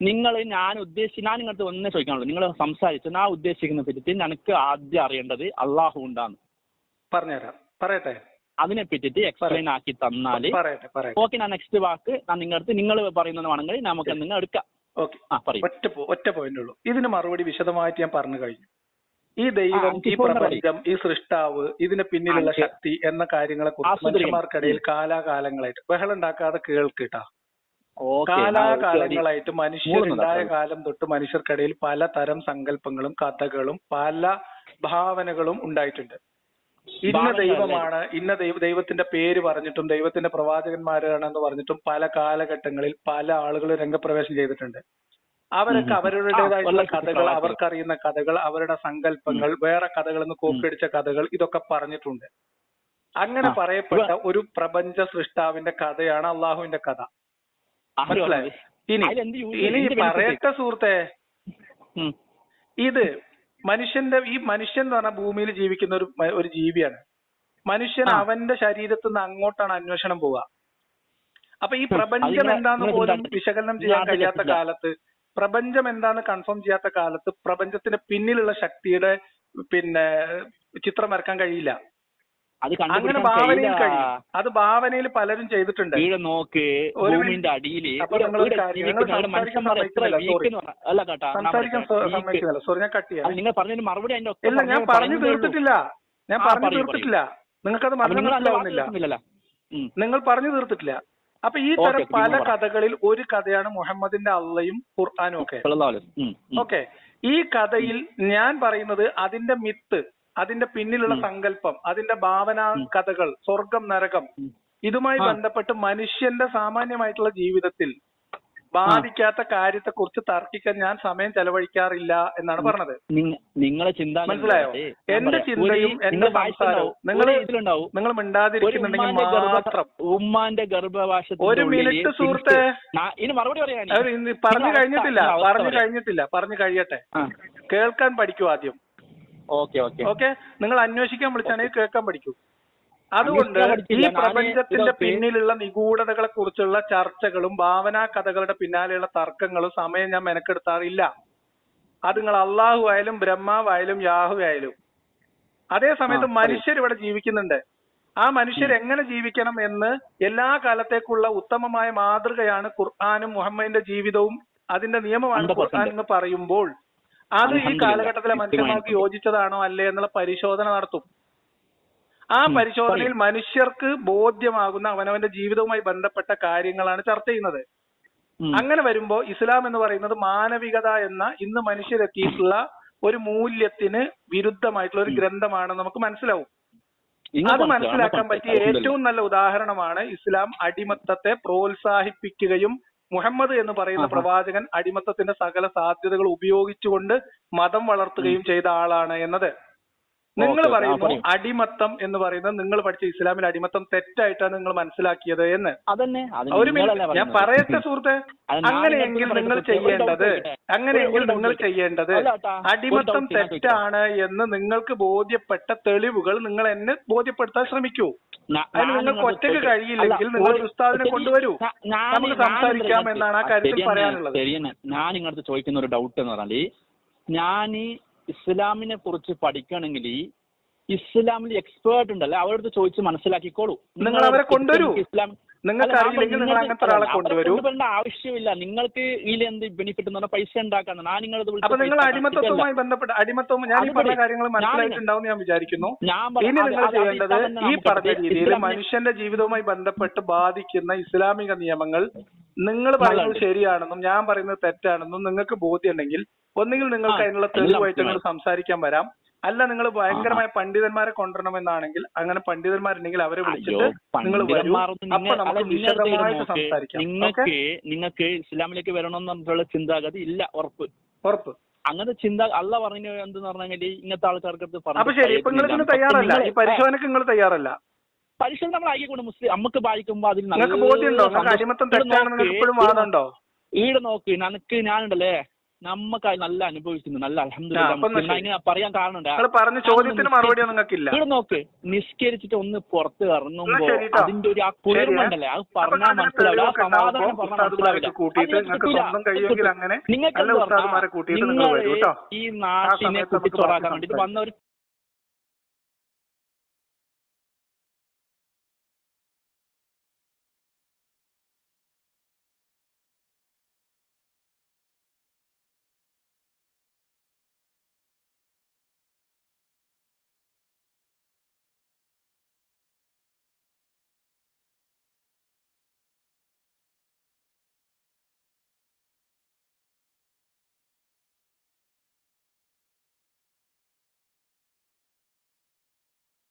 നിങ്ങളടുത്ത് ഒന്നേ ചോദിക്കാനുള്ളൂ. നിങ്ങൾ സംസാരിച്ചു ഞാൻ ഉദ്ദേശിക്കുന്ന പറ്റി എനിക്ക് ആദ്യം അറിയേണ്ടത് അള്ളാഹു ഉണ്ടാന്ന് പറഞ്ഞുതരാം. പറയട്ടെ, അതിനെ പറ്റിട്ട് എക്സ്പ്ലെയിൻ ആക്കി തന്നാല് ഓക്കെ. ഞാൻ നെക്സ്റ്റ് വാക്ക് ഞാൻ നിങ്ങളടുത്ത് നിങ്ങൾ പറയുന്നത് വേണമെങ്കിൽ നമുക്ക് നിങ്ങൾ എടുക്കാം. ഒറ്റ പോയിന്റ് ഉള്ളൂ. ഇതിന് മറുപടി വിശദമായിട്ട് ഞാൻ പറഞ്ഞു കഴിഞ്ഞു. ഈ ദൈവം, ഈ പ്രപഞ്ചം, ഈ സൃഷ്ടാവ്, ഇതിന് പിന്നിലുള്ള ശക്തി എന്ന കാര്യങ്ങളെ കുറിച്ച് മനുഷ്യന്മാർക്കിടയിൽ കാലാകാലങ്ങളായിട്ട് ബഹളം ഉണ്ടാക്കാതെ കേൾക്കിട്ടാ. കാലാകാലങ്ങളായിട്ട് മനുഷ്യരുണ്ടായ കാലം തൊട്ട് മനുഷ്യർക്കിടയിൽ പലതരം സങ്കല്പങ്ങളും കഥകളും പല ഭാവനകളും ഉണ്ടായിട്ടുണ്ട്. ഇന്ന ദൈവമാണ്, ഇന്ന ദൈവത്തിന്റെ പേര് പറഞ്ഞിട്ടും ദൈവത്തിന്റെ പ്രവാചകന്മാരാണെന്ന് പറഞ്ഞിട്ടും പല കാലഘട്ടങ്ങളിൽ പല ആളുകൾ രംഗപ്രവേശം ചെയ്തിട്ടുണ്ട്. അവരൊക്കെ അവരുടേതായിട്ടുള്ള കഥകൾ, അവർക്കറിയുന്ന കഥകൾ, അവരുടെ സങ്കല്പങ്ങൾ, വേറെ കഥകളിൽ നിന്ന് കോപ്പിയടിച്ച കഥകൾ, ഇതൊക്കെ പറഞ്ഞിട്ടുണ്ട്. അങ്ങനെ പറയപ്പെട്ട ഒരു പ്രപഞ്ച സൃഷ്ടാവിന്റെ കഥയാണ് അള്ളാഹുവിന്റെ കഥ. മനസ്സിലായി? ഇനി പറയട്ടെ സുഹൃത്തെ, ഇത് ഈ മനുഷ്യൻ എന്ന് പറഞ്ഞാൽ ഭൂമിയിൽ ജീവിക്കുന്ന ഒരു ജീവിയാണ്. മനുഷ്യൻ അവന്റെ ശരീരത്തിൽ നിന്ന് അങ്ങോട്ടാണ് അന്വേഷണം പോവുക. അപ്പൊ ഈ പ്രപഞ്ചം എന്താന്ന് പോലും വിശകലനം ചെയ്യാൻ കഴിയാത്ത കാലത്ത്, പ്രപഞ്ചം എന്താന്ന് കൺഫേം ചെയ്യാത്ത കാലത്ത് പ്രപഞ്ചത്തിന്റെ പിന്നിലുള്ള ശക്തിയുടെ ചിത്രം വരക്കാൻ കഴിയില്ല. അങ്ങനെ ഭാവനയിൽ കഴിയും. അത് ഭാവനയിൽ പലരും ചെയ്തിട്ടുണ്ട്. സോറി, ഞാൻ കട്ട് ചെയ്യാം. ഇല്ല, ഞാൻ പറഞ്ഞു തീർത്തിട്ടില്ല. നിങ്ങൾക്കത് മനസ്സിലാവുന്നില്ല. നിങ്ങൾ പറഞ്ഞു തീർത്തിട്ടില്ല. അപ്പൊ ഈ തരം പല കഥകളിൽ ഒരു കഥയാണ് മുഹമ്മദിന്റെ അള്ളയും ഖുർആനും ഒക്കെ. ഓക്കെ, ഈ കഥയിൽ ഞാൻ പറയുന്നത് അതിന്റെ മിത്ത്, അതിന്റെ പിന്നിലുള്ള സങ്കല്പം, അതിന്റെ ഭാവനാ കഥകൾ, സ്വർഗം നരകം, ഇതുമായി ബന്ധപ്പെട്ട് മനുഷ്യന്റെ സാമാന്യമായിട്ടുള്ള ജീവിതത്തിൽ ബാധിക്കാത്ത കാര്യത്തെ കുറിച്ച് തർക്കിക്കാൻ ഞാൻ സമയം ചെലവഴിക്കാറില്ല എന്നാണ് പറഞ്ഞത്. നിങ്ങളെ ചിന്ത മനസ്സിലായോ? എന്റെ ചിന്തയും എന്റെ സംസാരവും നിങ്ങൾ മിണ്ടാതിരിക്കുന്നുണ്ടെങ്കിൽ മാത്രം. ഉമ്മാന്റെ ഗർഭവാസ ഒരു മിനിറ്റ് സുഹൃത്തെ, മറുപടി പറയാൻ പറഞ്ഞു കഴിയട്ടെ. കേൾക്കാൻ പഠിക്കൂ ആദ്യം. ഓക്കെ, നിങ്ങൾ അന്വേഷിക്കാൻ വിളിച്ചാണെങ്കിൽ കേൾക്കാൻ പഠിക്കൂ. അതുകൊണ്ട് ഈ പ്രപഞ്ചത്തിന്റെ പിന്നിലുള്ള നിഗൂഢതകളെ കുറിച്ചുള്ള ചർച്ചകളും ഭാവനാ കഥകളുടെ പിന്നാലെയുള്ള തർക്കങ്ങളും സമയം ഞാൻ മെനക്കെടുത്താറില്ല. അത് നിങ്ങൾ അള്ളാഹു ആയാലും ബ്രഹ്മാവായാലും യാഹു ആയാലും. അതേ സമയത്ത് മനുഷ്യർ ഇവിടെ ജീവിക്കുന്നുണ്ട്. ആ മനുഷ്യർ എങ്ങനെ ജീവിക്കണം എന്ന് എല്ലാ കാലത്തേക്കുള്ള ഉത്തമമായ മാതൃകയാണ് ഖുർആനും മുഹമ്മദിന്റെ ജീവിതവും അതിന്റെ നിയമമാണ് ഖുർആൻ എന്ന് പറയുമ്പോൾ അത് ഈ കാലഘട്ടത്തിലെ മനുഷ്യന്മാർക്ക് യോജിച്ചതാണോ അല്ലേ എന്നുള്ള പരിശോധന നടത്തും. ആ പരിശോധനയിൽ മനുഷ്യർക്ക് ബോധ്യമാകുന്ന അവനവന്റെ ജീവിതവുമായി ബന്ധപ്പെട്ട കാര്യങ്ങളാണ് ചർച്ച ചെയ്യുന്നത്. അങ്ങനെ വരുമ്പോ ഇസ്ലാം എന്ന് പറയുന്നത് മാനവികത എന്ന ഇന്ന് മനുഷ്യരെത്തിയിട്ടുള്ള ഒരു മൂല്യത്തിന് വിരുദ്ധമായിട്ടുള്ള ഒരു ഗ്രന്ഥമാണെന്ന് നമുക്ക് മനസ്സിലാവും. അത് മനസ്സിലാക്കാൻ പറ്റിയ ഏറ്റവും നല്ല ഉദാഹരണമാണ് ഇസ്ലാം അടിമത്തത്തെ പ്രോത്സാഹിപ്പിക്കുകയും മുഹമ്മദ് എന്ന് പറയുന്ന പ്രവാചകൻ അടിമത്തത്തിന്റെ സകല സാധ്യതകൾ ഉപയോഗിച്ചുകൊണ്ട് മതം വളർത്തുകയും ചെയ്ത ആളാണ് എന്നത്. നിങ്ങൾ പറയുന്നു അടിമത്തം എന്ന് പറയുന്നത് നിങ്ങൾ പഠിച്ച ഇസ്ലാമിൽ അടിമത്തം തെറ്റായിട്ടാണ് നിങ്ങൾ മനസ്സിലാക്കിയത് എന്ന്. ഒരു മിനിറ്റ് ഞാൻ പറയട്ടെ സുഹൃത്തെ. അങ്ങനെയെങ്കിൽ നിങ്ങൾ ചെയ്യേണ്ടത് അടിമത്തം തെറ്റാണ് എന്ന് നിങ്ങൾക്ക് ബോധ്യപ്പെട്ട തെളിവുകൾ നിങ്ങൾ എന്നെ ബോധ്യപ്പെടുത്താൻ ശ്രമിക്കൂ. അതിന് നിങ്ങൾക്ക് ഒറ്റയ്ക്ക് കഴിയില്ലെങ്കിൽ നിങ്ങൾ ഒരു ഉസ്താദിനെ കൊണ്ടുവരൂ, നമുക്ക് സംസാരിക്കാം എന്നാണ് ആ കാര്യത്തിൽ പറയാനുള്ളത്. ഞാൻ നിങ്ങളടുത്ത് ചോദിക്കുന്ന ഒരു ഡൗട്ട് എന്ന് പറഞ്ഞാൽ, ഞാൻ ഇസ്ലാമിനെ കുറിച്ച് പഠിക്കണമെങ്കിൽ ഇസ്ലാമിൽ എക്സ്പേർട്ട് ഉണ്ടല്ലോ, അവരോട് ചോദിച്ച് മനസ്സിലാക്കിക്കോളൂ. നിങ്ങൾ അവരെ കൊണ്ടുവരൂ. നിങ്ങൾക്ക് അറിയില്ലെങ്കിൽ നിങ്ങൾ അങ്ങനത്തെ ഒരാളെ കൊണ്ടുവരൂ. ആവശ്യമില്ല. നിങ്ങൾക്ക് ഇതിൽ എന്ത് ബെനിഫിറ്റ് എന്ന് പറഞ്ഞാൽ പൈസ ഉണ്ടാക്കാണ്. ഞാൻ നിങ്ങളത് അപ്പൊ നിങ്ങൾ അടിമത്തവുമായി ബന്ധപ്പെട്ട അടിമത്തവും ഞാൻ ഈ പറഞ്ഞ കാര്യങ്ങൾ മനസ്സിലായിട്ടുണ്ടാവും ഞാൻ വിചാരിക്കുന്നു. ഇനി നിങ്ങൾ ചെയ്യേണ്ടത് ഈ പറഞ്ഞ രീതിയിൽ മനുഷ്യന്റെ ജീവിതവുമായി ബന്ധപ്പെട്ട് ബാധിക്കുന്ന ഇസ്ലാമിക നിയമങ്ങൾ നിങ്ങൾ പറയുന്നത് ശരിയാണെന്നും ഞാൻ പറയുന്നത് തെറ്റാണെന്നും നിങ്ങൾക്ക് ബോധ്യമുണ്ടെങ്കിൽ ഒന്നുകിൽ നിങ്ങൾക്ക് അതിനുള്ള തെളിവായിട്ട് നിങ്ങൾ സംസാരിക്കാൻ വരാം, അല്ല നിങ്ങൾ ഭയങ്കരമായ പണ്ഡിതന്മാരെ കൊണ്ടുവരണമെന്നാണെങ്കിൽ അങ്ങനെ പണ്ഡിതന്മാരുണ്ടെങ്കിൽ അവരെ വിളിച്ചിട്ട് നിങ്ങൾ വരൂ. അപ്പൊ നമുക്ക് വിശദമായിട്ട് സംസാരിക്കാം. നിങ്ങൾക്ക് ഇസ്ലാമിലേക്ക് വരണമെന്ന് പറഞ്ഞിട്ടുള്ള ചിന്താഗതി ഇല്ല. ഉറപ്പ് അങ്ങനത്തെ ചിന്ത അല്ല പറഞ്ഞു എന്തെന്ന് പറഞ്ഞാൽ ഇങ്ങനത്തെ ആൾക്കാർക്ക് അപ്പൊ ശരി, ഇപ്പൊ നിങ്ങൾ ഇതിന് തയ്യാറല്ല, ഈ പരിശോധനക്ക് നിങ്ങൾ തയ്യാറല്ല. പരിശോധന നമ്മൾ ആയിക്കൊണ്ട് മുസ്ലിം നമുക്ക് ബാധിക്കുമ്പോ അതിൽ നിങ്ങൾക്ക് ബോധ്യമുണ്ടോ? നിങ്ങൾക്ക് അടിമത്തം തെറ്റാണെന്ന് ഇപ്പോഴും വാദമുണ്ടോ? ഈട് നോക്ക് നനക്ക് ഞാനുണ്ടല്ലേ നമ്മക്ക് നല്ല അനുഭവിക്കുന്നു, നല്ല അൽഹംദുലില്ലാഹ്. ഇങ്ങനെ പറയാൻ കാരണം പറഞ്ഞ ചോദ്യത്തിന് മറുപടി നിങ്ങൾക്കില്ല. ഇവിടെ നോക്ക്, നിസ്കരിച്ചിട്ട് ഒന്ന് പുറത്ത് ഇറങ്ങുമ്പോ അതിന്റെ ഒരു ആ കുളിർമണ്ടല്ലേ, അത് പറഞ്ഞാൽ മനസ്സിലാവില്ല, ആ സമാധാനം പറഞ്ഞാൽ മനസ്സിലാവില്ല. നിങ്ങൾക്ക് ഈ നാട്ടിനെ കുട്ടിച്ചോറാക്കാൻ വേണ്ടിട്ട് വന്ന ഒരു